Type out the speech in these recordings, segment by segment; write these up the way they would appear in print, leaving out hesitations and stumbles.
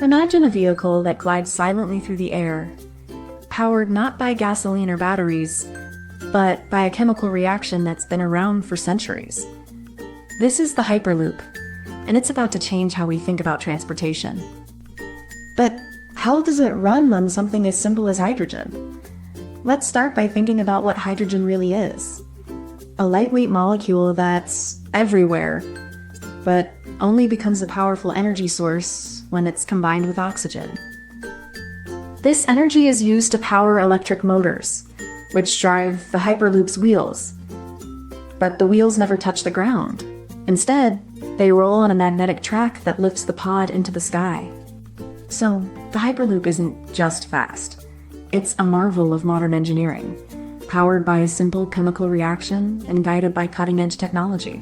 Imagine a vehicle that glides silently through the air, powered not by gasoline or batteries, but by a chemical reaction that's been around for centuries. This is the Hyperloop, and it's about to change how we think about transportation. But how does it run on something as simple as hydrogen? Let's start by thinking about what hydrogen really is. A lightweight molecule that's everywhere, but only becomes a powerful energy source when it's combined with oxygen. This energy is used to power electric motors, which drive the Hyperloop's wheels. But the wheels never touch the ground. Instead, they roll on a magnetic track that lifts the pod into the sky. So, the Hyperloop isn't just fast. It's a marvel of modern engineering, powered by a simple chemical reaction and guided by cutting-edge technology.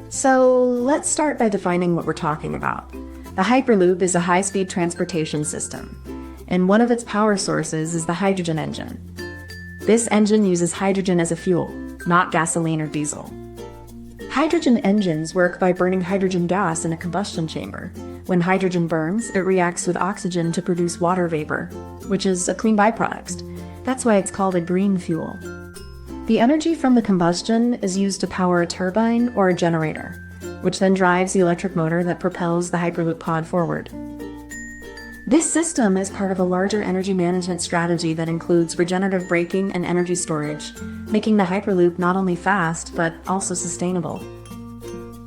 So, let's start by defining what we're talking about. The Hyperloop is a high-speed transportation system, and one of its power sources is the hydrogen engine. This engine uses hydrogen as a fuel, not gasoline or diesel. Hydrogen engines work by burning hydrogen gas in a combustion chamber. When hydrogen burns, it reacts with oxygen to produce water vapor, which is a clean byproduct. That's why it's called a green fuel. The energy from the combustion is used to power a turbine or a generator, which then drives the electric motor that propels the Hyperloop pod forward. This system is part of a larger energy management strategy that includes regenerative braking and energy storage, making the Hyperloop not only fast, but also sustainable.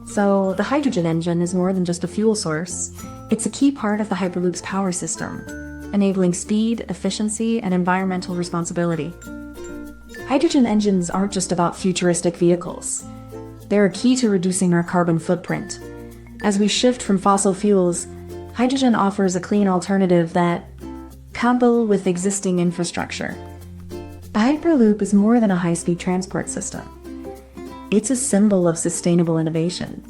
So, the hydrogen engine is more than just a fuel source. It's a key part of the Hyperloop's power system, enabling speed, efficiency, and environmental responsibility. Hydrogen engines aren't just about futuristic vehicles. They're a key to reducing our carbon footprint. As we shift from fossil fuels, hydrogen offers a clean alternative that, coupled with existing infrastructure. The Hyperloop is more than a high-speed transport system. It's a symbol of sustainable innovation.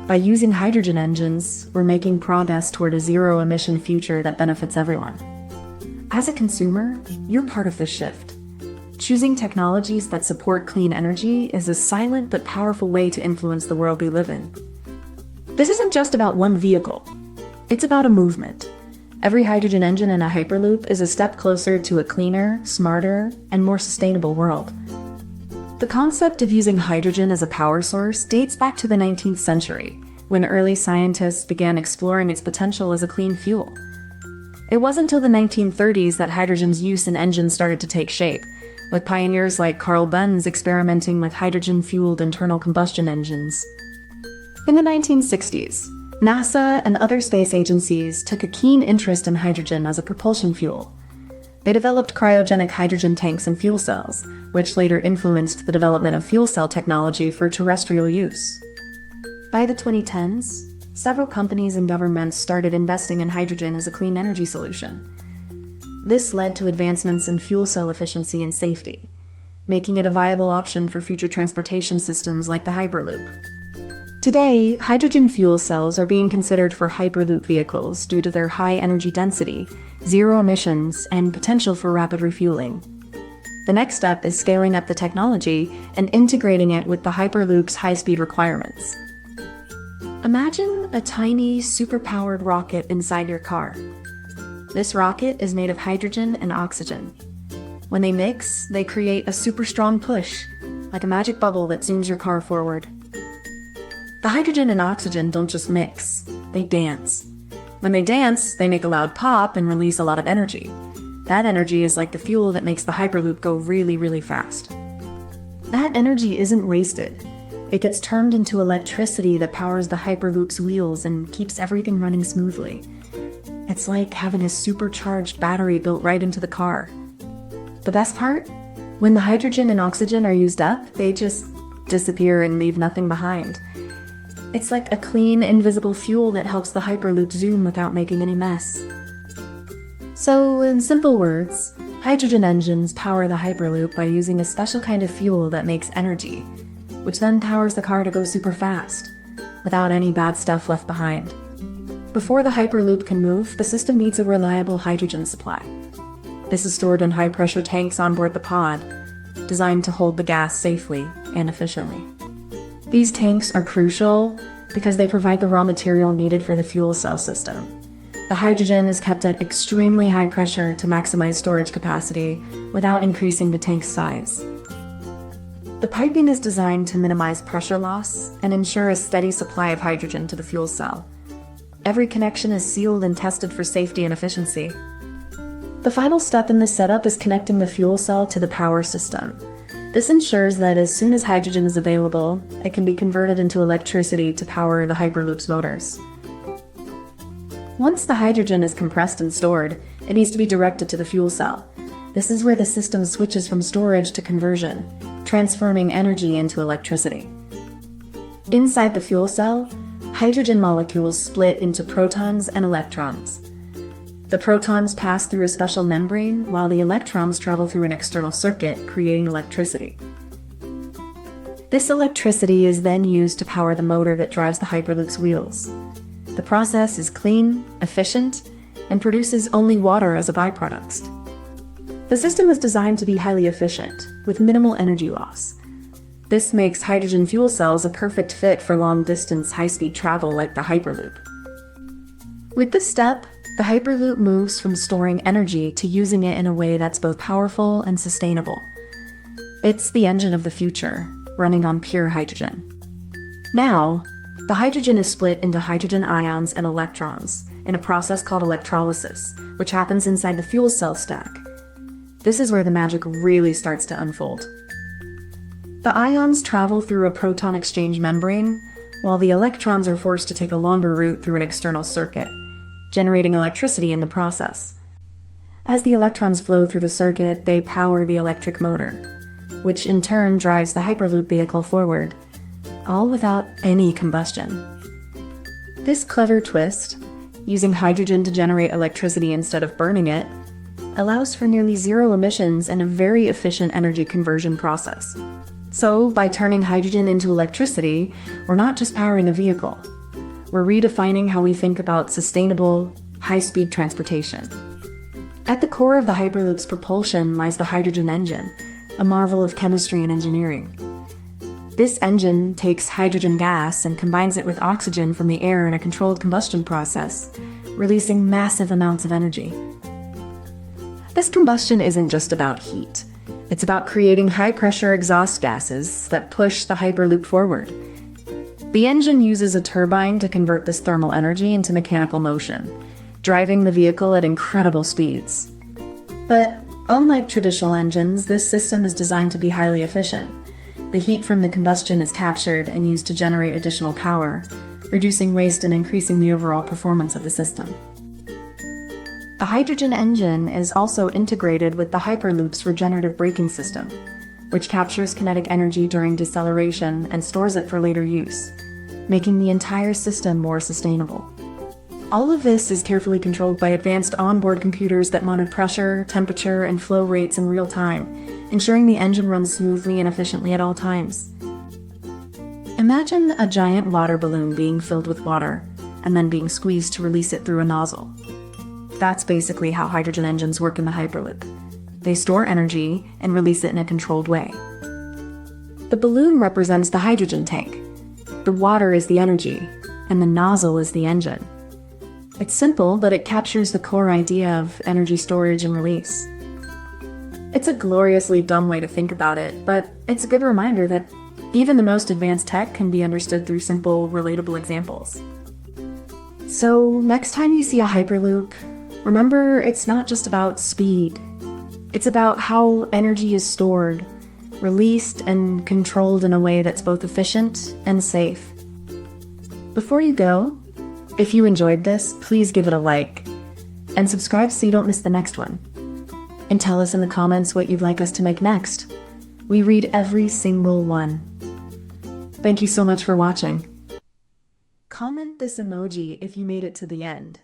By using hydrogen engines, we're making progress toward a zero-emission future that benefits everyone. As a consumer, you're part of this shift. Choosing technologies that support clean energy is a silent but powerful way to influence the world we live in. This isn't just about one vehicle. It's about a movement. Every hydrogen engine in a Hyperloop is a step closer to a cleaner, smarter, and more sustainable world. The concept of using hydrogen as a power source dates back to the 19th century, when early scientists began exploring its potential as a clean fuel. It wasn't until the 1930s that hydrogen's use in engines started to take shape, with pioneers like Carl Benz experimenting with hydrogen-fueled internal combustion engines. In the 1960s, NASA and other space agencies took a keen interest in hydrogen as a propulsion fuel. They developed cryogenic hydrogen tanks and fuel cells, which later influenced the development of fuel cell technology for terrestrial use. By the 2010s, several companies and governments started investing in hydrogen as a clean energy solution. This led to advancements in fuel cell efficiency and safety, making it a viable option for future transportation systems like the Hyperloop. Today, hydrogen fuel cells are being considered for Hyperloop vehicles due to their high energy density, zero emissions, and potential for rapid refueling. The next step is scaling up the technology and integrating it with the Hyperloop's high-speed requirements. Imagine a tiny, super-powered rocket inside your car. This rocket is made of hydrogen and oxygen. When they mix, they create a super strong push, like a magic bubble that zooms your car forward. The hydrogen and oxygen don't just mix, they dance. When they dance, they make a loud pop and release a lot of energy. That energy is like the fuel that makes the Hyperloop go really, really fast. That energy isn't wasted. It gets turned into electricity that powers the Hyperloop's wheels and keeps everything running smoothly. It's like having a supercharged battery built right into the car. The best part? When the hydrogen and oxygen are used up, they just disappear and leave nothing behind. It's like a clean, invisible fuel that helps the Hyperloop zoom without making any mess. So, in simple words, hydrogen engines power the Hyperloop by using a special kind of fuel that makes energy, which then powers the car to go super fast, without any bad stuff left behind. Before the Hyperloop can move, the system needs a reliable hydrogen supply. This is stored in high-pressure tanks on board the pod, designed to hold the gas safely and efficiently. These tanks are crucial because they provide the raw material needed for the fuel cell system. The hydrogen is kept at extremely high pressure to maximize storage capacity without increasing the tank's size. The piping is designed to minimize pressure loss and ensure a steady supply of hydrogen to the fuel cell. Every connection is sealed and tested for safety and efficiency. The final step in this setup is connecting the fuel cell to the power system. This ensures that as soon as hydrogen is available, it can be converted into electricity to power the Hyperloop's motors. Once the hydrogen is compressed and stored, it needs to be directed to the fuel cell. This is where the system switches from storage to conversion, transforming energy into electricity. Inside the fuel cell, hydrogen molecules split into protons and electrons. The protons pass through a special membrane, while the electrons travel through an external circuit, creating electricity. This electricity is then used to power the motor that drives the Hyperloop's wheels. The process is clean, efficient, and produces only water as a byproduct. The system is designed to be highly efficient, with minimal energy loss. This makes hydrogen fuel cells a perfect fit for long-distance, high-speed travel like the Hyperloop. With this step, the Hyperloop moves from storing energy to using it in a way that's both powerful and sustainable. It's the engine of the future, running on pure hydrogen. Now, the hydrogen is split into hydrogen ions and electrons in a process called electrolysis, which happens inside the fuel cell stack. This is where the magic really starts to unfold. The ions travel through a proton exchange membrane, while the electrons are forced to take a longer route through an external circuit, generating electricity in the process. As the electrons flow through the circuit, they power the electric motor, which in turn drives the Hyperloop vehicle forward, all without any combustion. This clever twist, using hydrogen to generate electricity instead of burning it, allows for nearly zero emissions and a very efficient energy conversion process. So, by turning hydrogen into electricity, we're not just powering a vehicle. We're redefining how we think about sustainable, high-speed transportation. At the core of the Hyperloop's propulsion lies the hydrogen engine, a marvel of chemistry and engineering. This engine takes hydrogen gas and combines it with oxygen from the air in a controlled combustion process, releasing massive amounts of energy. This combustion isn't just about heat. It's about creating high-pressure exhaust gases that push the Hyperloop forward. The engine uses a turbine to convert this thermal energy into mechanical motion, driving the vehicle at incredible speeds. But unlike traditional engines, this system is designed to be highly efficient. The heat from the combustion is captured and used to generate additional power, reducing waste and increasing the overall performance of the system. The hydrogen engine is also integrated with the Hyperloop's regenerative braking system, which captures kinetic energy during deceleration and stores it for later use, making the entire system more sustainable. All of this is carefully controlled by advanced onboard computers that monitor pressure, temperature, and flow rates in real time, ensuring the engine runs smoothly and efficiently at all times. Imagine a giant water balloon being filled with water, and then being squeezed to release it through a nozzle. That's basically how hydrogen engines work in the Hyperloop. They store energy and release it in a controlled way. The balloon represents the hydrogen tank. The water is the energy, and the nozzle is the engine. It's simple, but it captures the core idea of energy storage and release. It's a gloriously dumb way to think about it, but it's a good reminder that even the most advanced tech can be understood through simple, relatable examples. So, next time you see a Hyperloop, remember it's not just about speed. It's about how energy is stored, released, and controlled in a way that's both efficient and safe. Before you go, if you enjoyed this, please give it a like, and subscribe so you don't miss the next one. And tell us in the comments what you'd like us to make next. We read every single one. Thank you so much for watching. Comment this emoji if you made it to the end.